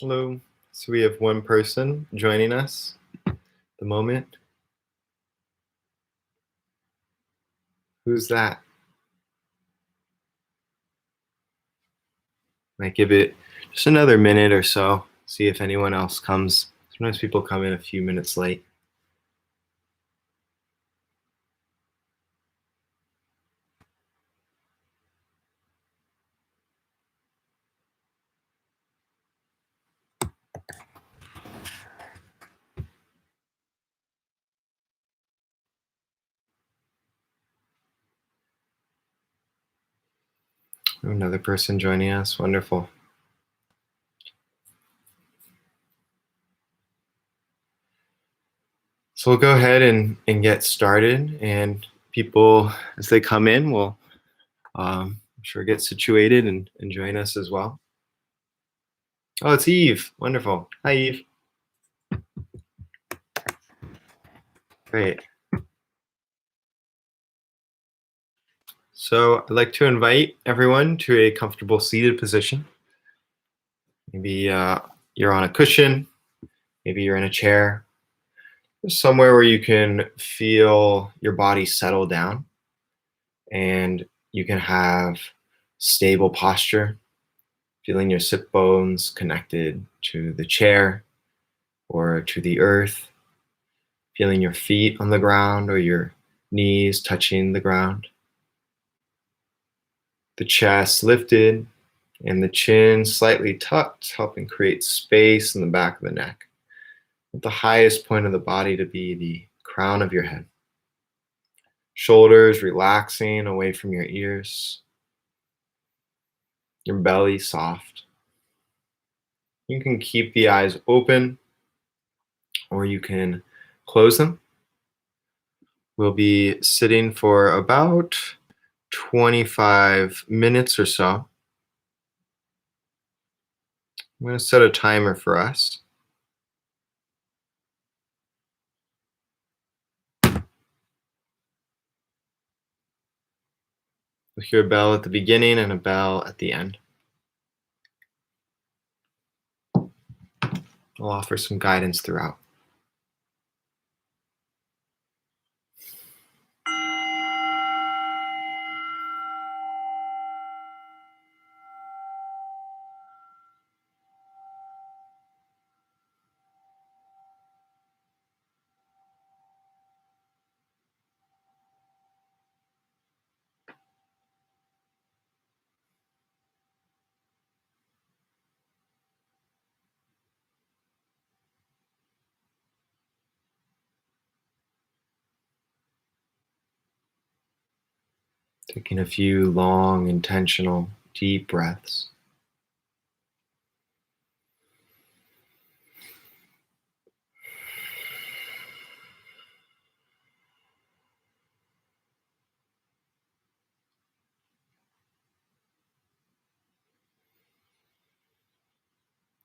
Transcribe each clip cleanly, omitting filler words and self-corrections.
Hello. So we have one person joining us at the moment. Who's that? Might give it just another minute or so, see if anyone else comes. Sometimes people come in a few minutes late. Another person joining us. Wonderful. So we'll go ahead and get started. And people, as they come in, will I'm sure get situated and join us as well. Oh, it's Eve. Wonderful. Hi, Eve. Great. So I'd like to invite everyone to a comfortable seated position. Maybe you're on a cushion, maybe you're in a chair, somewhere where you can feel your body settle down and you can have stable posture, feeling your sit bones connected to the chair or to the earth, feeling your feet on the ground or your knees touching the ground, the chest lifted and the chin slightly tucked, helping create space in the back of the neck. The highest point of the body to be the crown of your head. Shoulders relaxing away from your ears. Your belly soft. You can keep the eyes open or you can close them. We'll be sitting for about 25 minutes or so. I'm going to set a timer for us. We'll hear a bell at the beginning and a bell at the end. I'll offer some guidance throughout. Taking a few long, intentional, deep breaths.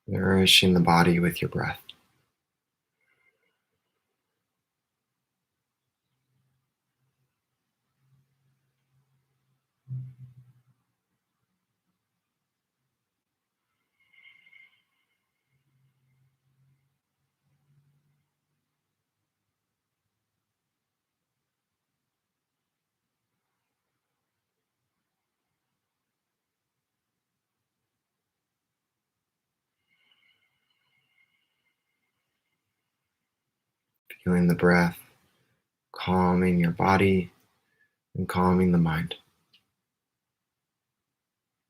Nourishing the body with your breath. Feeling the breath, calming your body and calming the mind.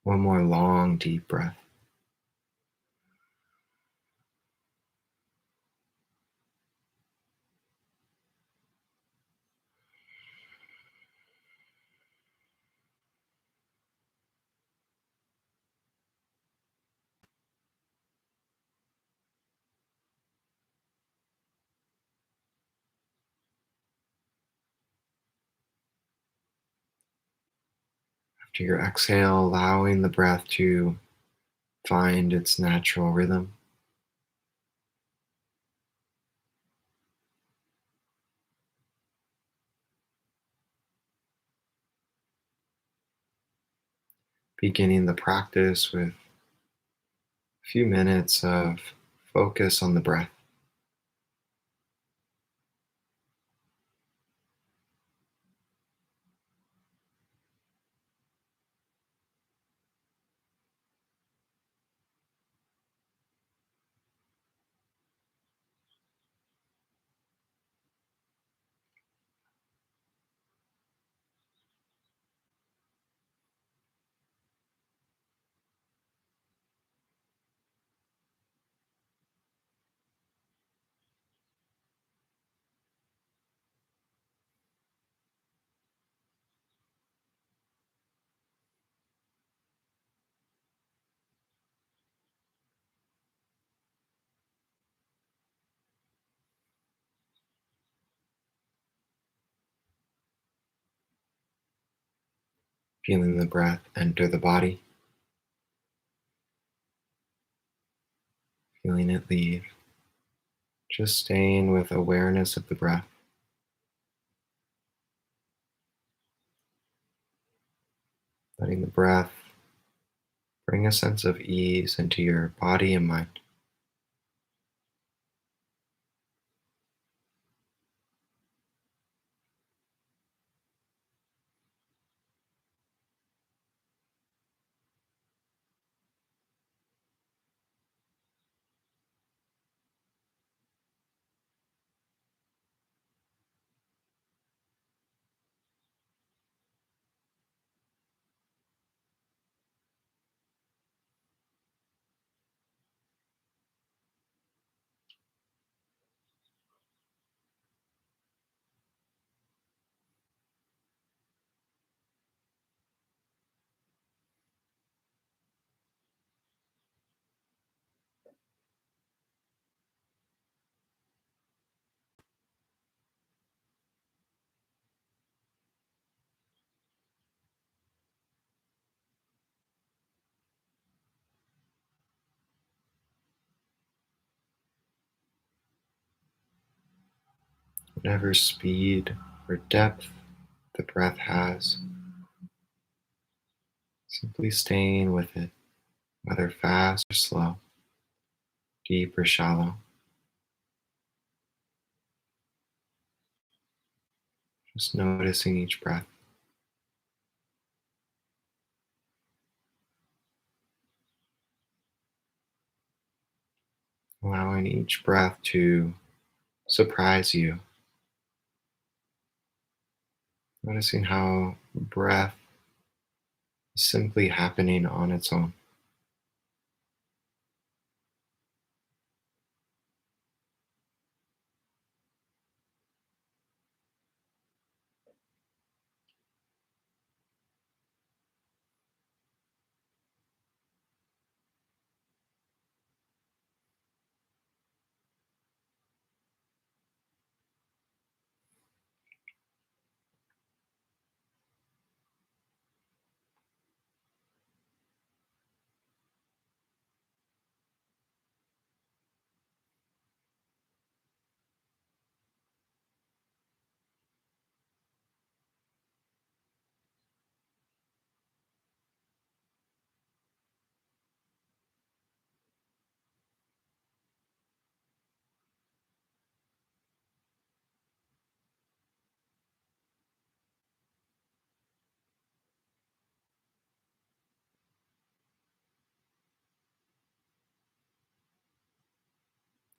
One more long, deep breath. After your exhale, allowing the breath to find its natural rhythm. Beginning the practice with few minutes of focus on the breath, feeling the breath enter the body, feeling it leave. Just staying with awareness of the breath, letting the breath bring a sense of ease into your body and mind. Whatever speed or depth the breath has, simply staying with it, whether fast or slow, deep or shallow, just noticing each breath, allowing each breath to surprise you, noticing how breath is simply happening on its own.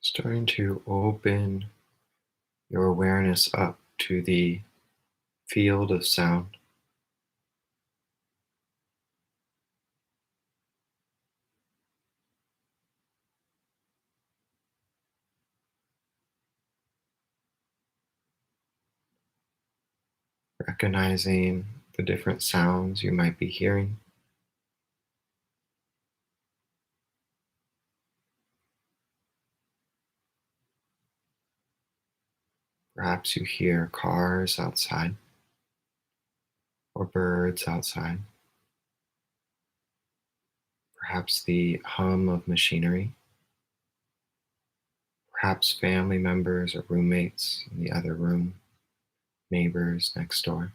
Starting to open your awareness up to the field of sound, recognizing the different sounds you might be hearing. Perhaps you hear cars outside or birds outside, perhaps the hum of machinery, perhaps family members or roommates in the other room, neighbors next door.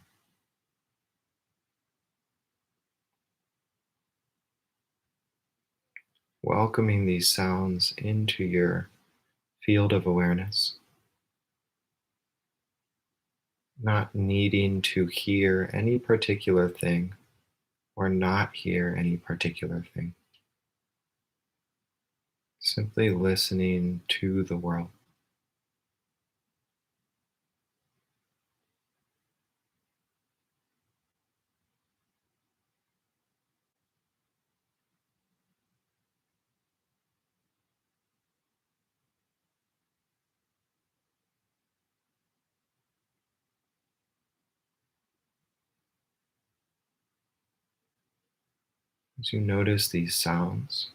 welcoming these sounds into your field of awareness, not needing to hear any particular thing or not hear any particular thing, simply listening to the world. As you notice these sounds,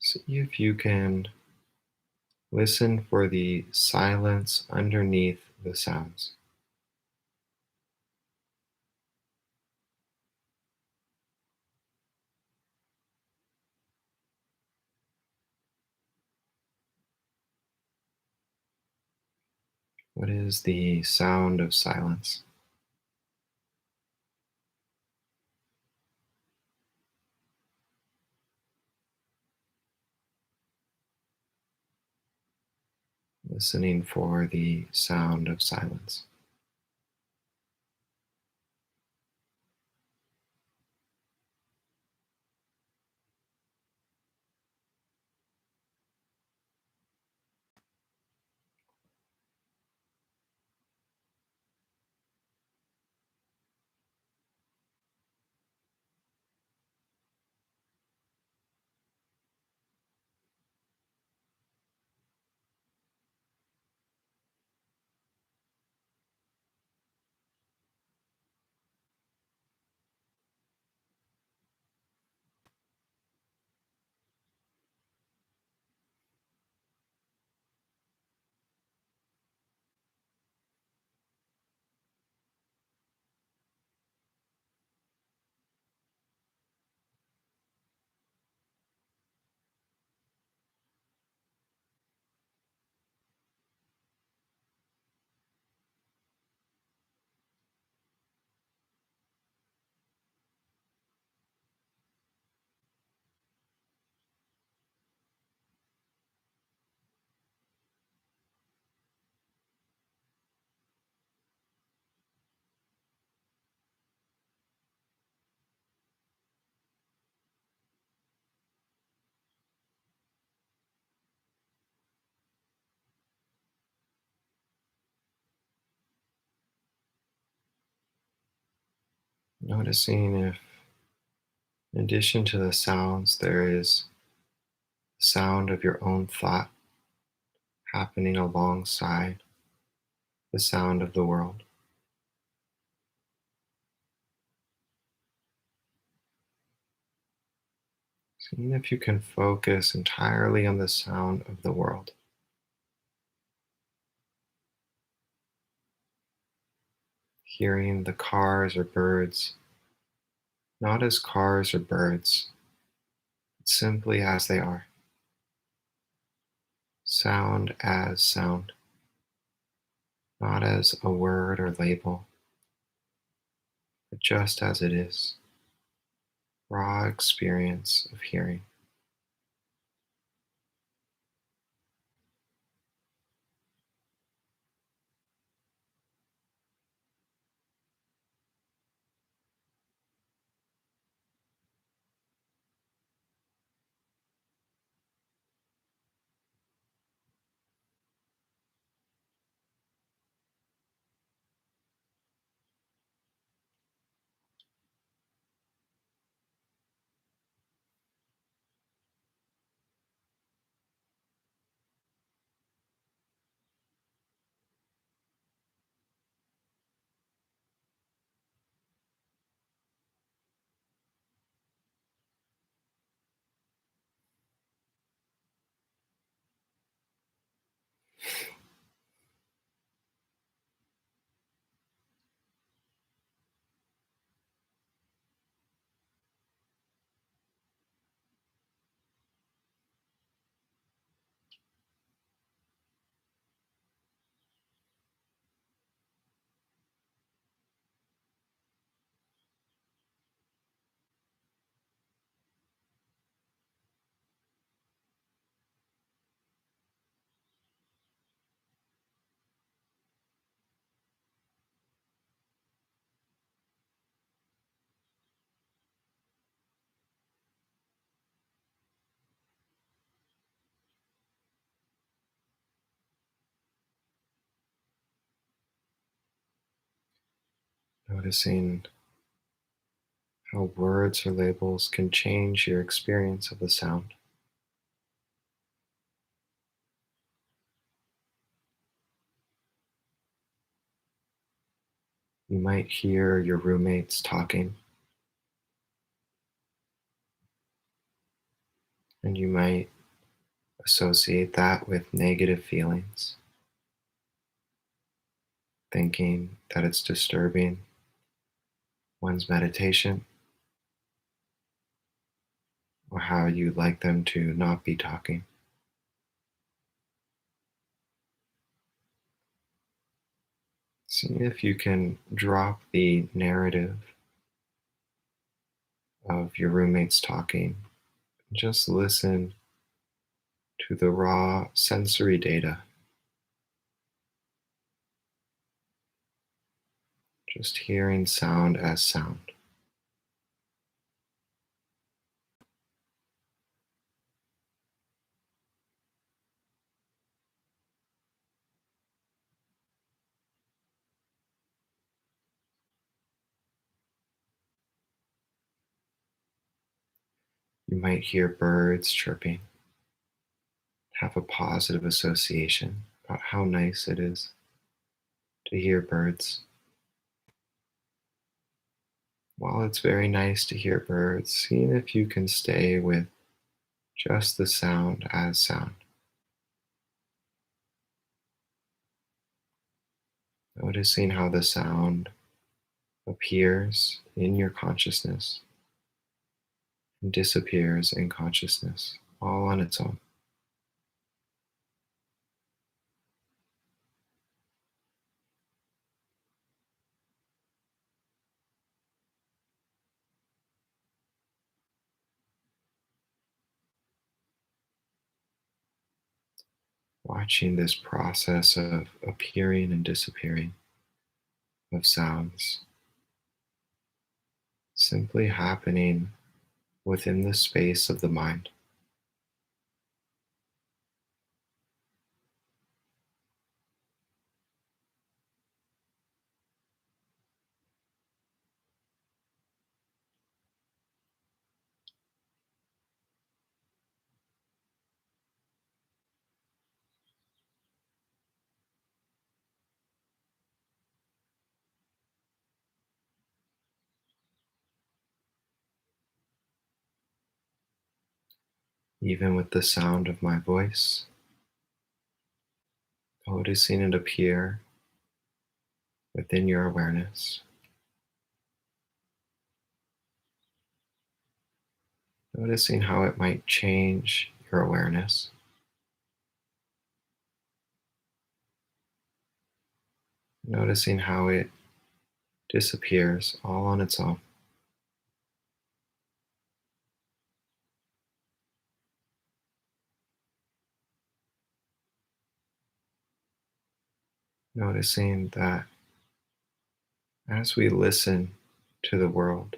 see if you can listen for the silence underneath the sounds. What is the sound of silence? Listening for the sound of silence. Noticing if, in addition to the sounds, there is the sound of your own thought happening alongside the sound of the world. Seeing if you can focus entirely on the sound of the world, hearing the cars or birds, not as cars or birds, but simply as they are. Sound as sound, not as a word or label, but just as it is. Raw experience of hearing. noticing how words or labels can change your experience of the sound. You might hear your roommates talking, and you might associate that with negative feelings, thinking that it's disturbing one's meditation or how you'd like them to not be talking. See if you can drop the narrative of your roommates talking. Just listen to the raw sensory data, just hearing sound as sound. You might hear birds chirping, have a positive association about how nice it is to hear birds. While it's very nice to hear birds, seeing if you can stay with just the sound as sound. Noticing how the sound appears in your consciousness and disappears in consciousness all on its own. Watching this process of appearing and disappearing of sounds simply happening within the space of the mind. Even with the sound of my voice, noticing it appear within your awareness. Noticing how it might change your awareness. Noticing how it disappears all on its own. Noticing that as we listen to the world,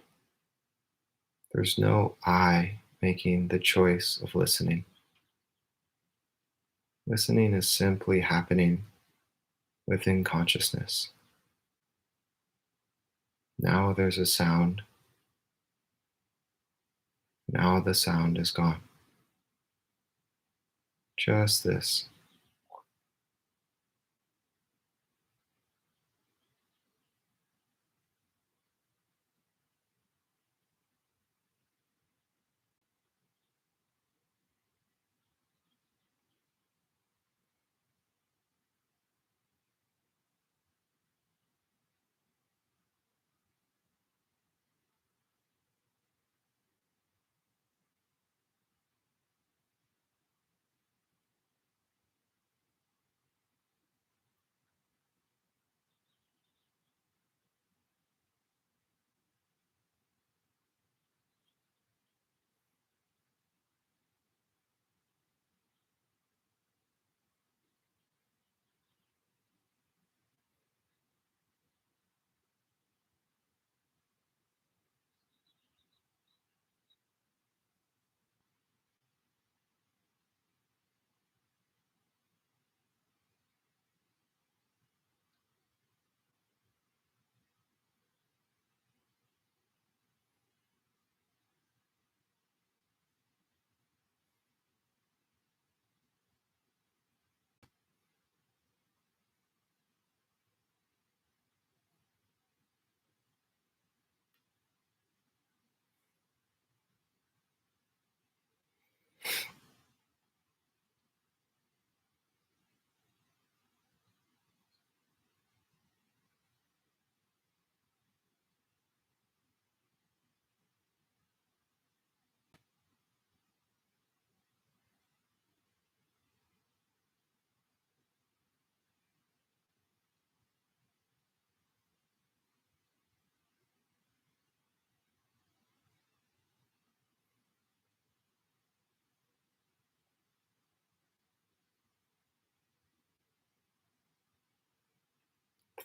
there's no I making the choice of listening. Listening is simply happening within consciousness. Now there's a sound. Now the sound is gone. Just this.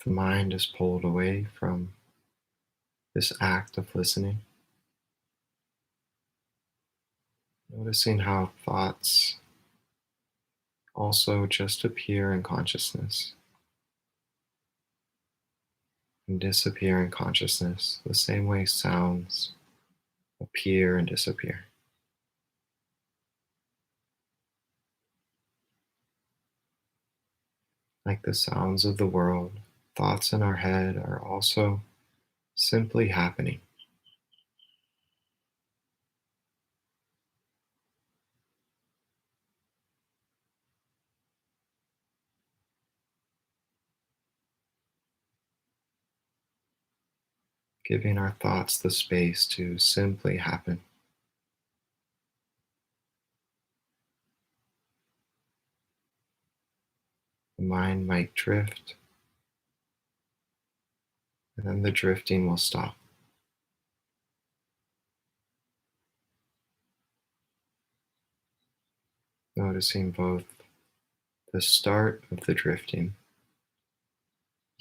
the mind is pulled away from this act of listening, noticing how thoughts also just appear in consciousness and disappear in consciousness the same way sounds appear and disappear. Like the sounds of the world, thoughts in our head are also simply happening. Giving our thoughts the space to simply happen. The mind might drift, and then the drifting will stop. Noticing both the start of the drifting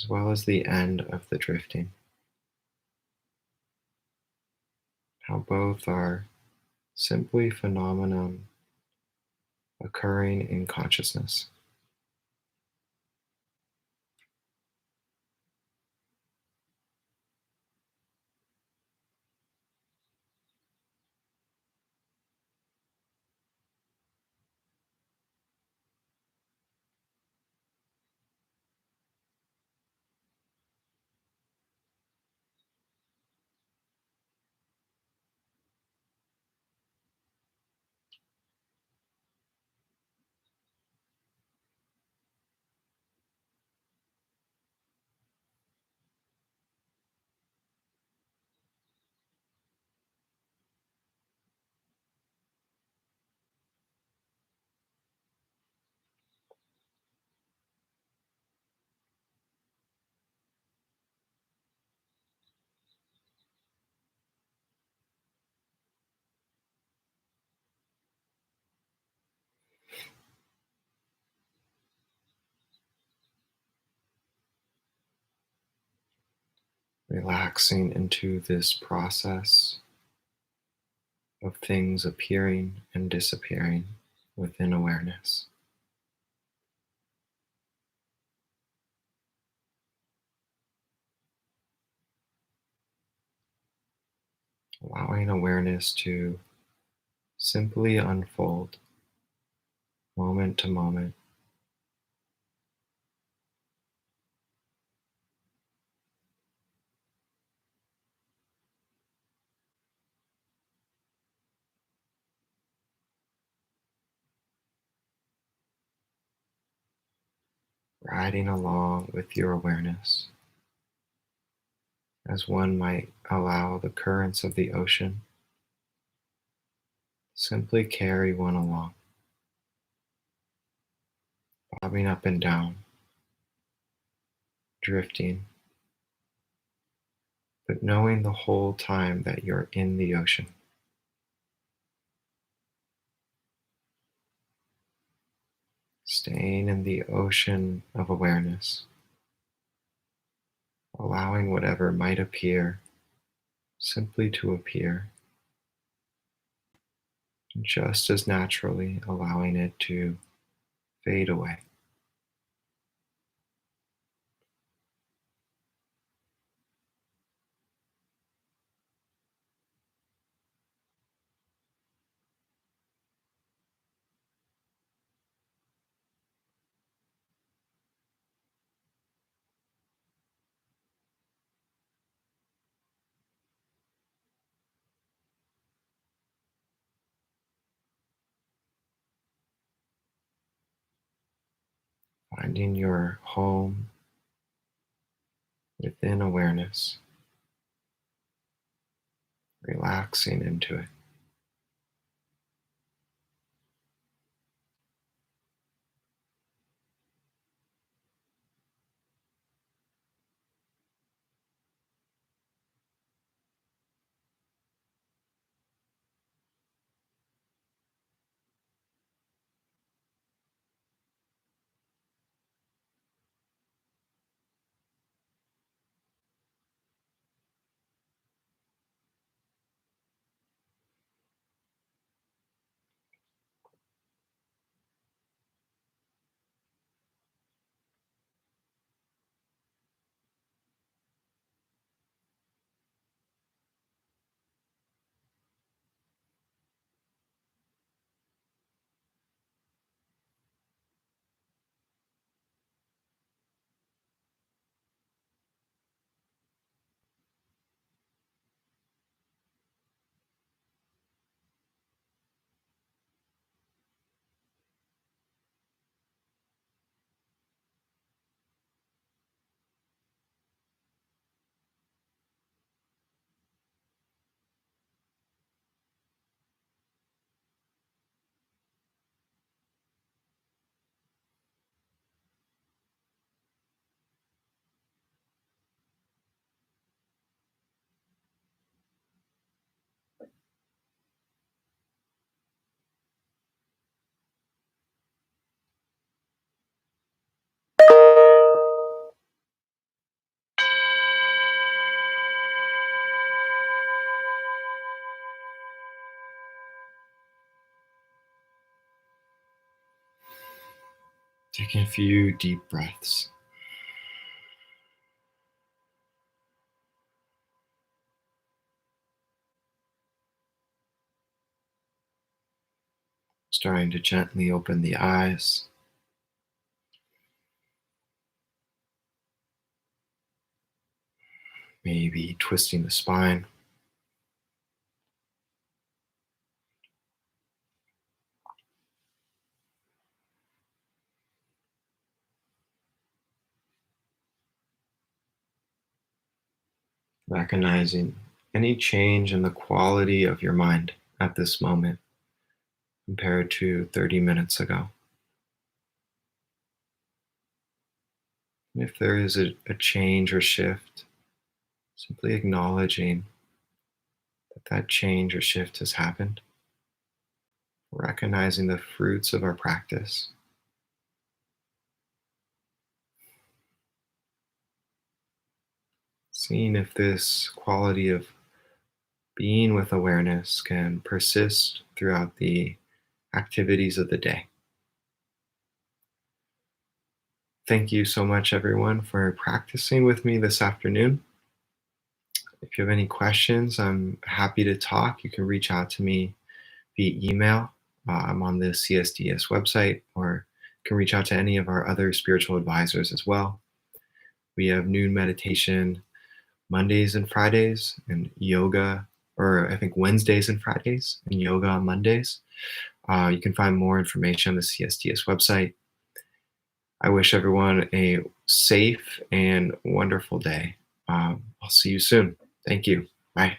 as well as the end of the drifting. How both are simply phenomenon occurring in consciousness. Relaxing into this process of things appearing and disappearing within awareness. Allowing awareness to simply unfold moment to moment, riding along with your awareness as one might allow the currents of the ocean simply carry one along, bobbing up and down, drifting, but knowing the whole time that you're in the ocean. Staying in the ocean of awareness, allowing whatever might appear simply to appear, and just as naturally allowing it to fade away. Finding your home within awareness, relaxing into it. Taking a few deep breaths. Starting to gently open the eyes. Maybe twisting the spine. Recognizing any change in the quality of your mind at this moment compared to 30 minutes ago. And if there is a change or shift, simply acknowledging that that change or shift has happened, recognizing the fruits of our practice. Seeing if this quality of being with awareness can persist throughout the activities of the day. Thank you so much, everyone, for practicing with me this afternoon. If you have any questions, I'm happy to talk. You can reach out to me via email. I'm on the CSDS website, or you can reach out to any of our other spiritual advisors as well. We have noon meditation Mondays and Fridays, and yoga, or I think Wednesdays and Fridays, and yoga on Mondays. You can find more information on the CSDS website. I wish everyone a safe and wonderful day. I'll see you soon. Thank you. Bye.